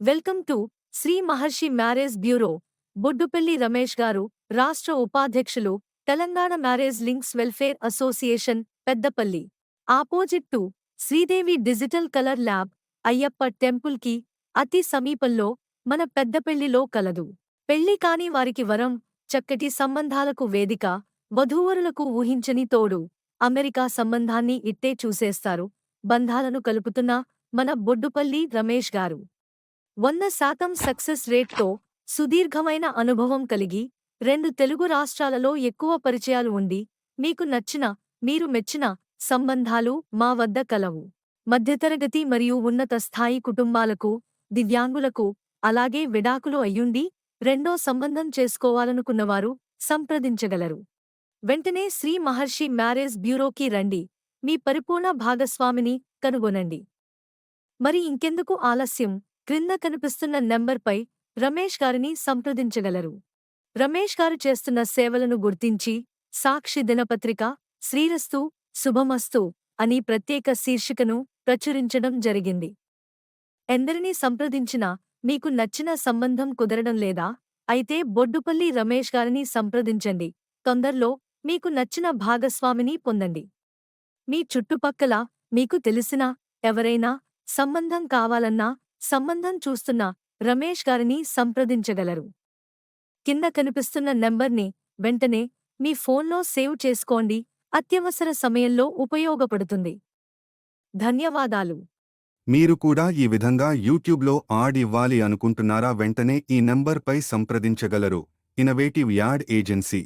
Welcome to Shri Maharshi marriage bureau. Boddupalli Ramesh గారు, రాష్ట్ర ఉపాధ్యక్షులు, Telangana marriage links welfare association, Peddapalli. Opposite to Sridevi digital colour lab, Ayyappa temple కి అతి సమీపంలో మన పెద్దపల్లిలో కలదు. పెళ్లి కాని వారికి వరం, చక్కటి సంబంధాలకు వేదిక, వధూవరులకు ఊహించని తోడు. అమెరికా సంబంధాన్ని ఇట్టే చూసేస్తారు. బంధాలను కలుపుతున్న మన బొడ్డుపల్లి రమేష్ గారు 100% సక్సెస్ రేట్తో, సుదీర్ఘమైన అనుభవం కలిగి, 2 తెలుగు రాష్ట్రాలలో ఎక్కువ పరిచయాలు ఉండి, మీకు నచ్చిన, మీరు మెచ్చిన సంబంధాలు మా వద్ద కలవు. మధ్యతరగతి మరియు ఉన్నత స్థాయి కుటుంబాలకు, దివ్యాంగులకు, అలాగే విడాకులు అయ్యుండి రెండో సంబంధం చేసుకోవాలనుకున్నవారు సంప్రదించగలరు. వెంటనే శ్రీ మహర్షి మ్యారేజ్ బ్యూరోకి రండి. మీ పరిపూర్ణ భాగస్వామిని కనుగొనండి. మరి ఇంకెందుకు ఆలస్యం? క్రింద కనిపిస్తున్న నెంబర్పై రమేష్ గారిని సంప్రదించగలరు. రమేష్ గారు చేస్తున్న సేవలను గుర్తించి సాక్షి దినపత్రిక శ్రీరస్తు శుభమస్తు అని ప్రత్యేక శీర్షికను ప్రచురించడం జరిగింది. ఎందరినీ సంప్రదించినా మీకు నచ్చిన సంబంధం కుదరడం లేదా? అయితే బొడ్డుపల్లి రమేష్ గారిని సంప్రదించండి. తొందరలో మీకు నచ్చిన భాగస్వామిని పొందండి. మీ చుట్టుపక్కల మీకు తెలిసిన ఎవరైనా సంబంధం కావాలన్నా, సంబంధం చూస్తున్న రమేష్ గారిని సంప్రదించగలరు. కింద కనిపిస్తున్న నెంబర్ని వెంటనే మీ ఫోన్లో సేవ్ చేసుకోండి. అత్యవసర సమయంలో ఉపయోగపడుతుంది. ధన్యవాదాలు. మీరు కూడా ఈ విధంగా యూట్యూబ్లో యాడ్ ఇవ్వాలి అనుకుంటున్నారా? వెంటనే ఈ నంబర్పై సంప్రదించగలరు. Innovative ad agency.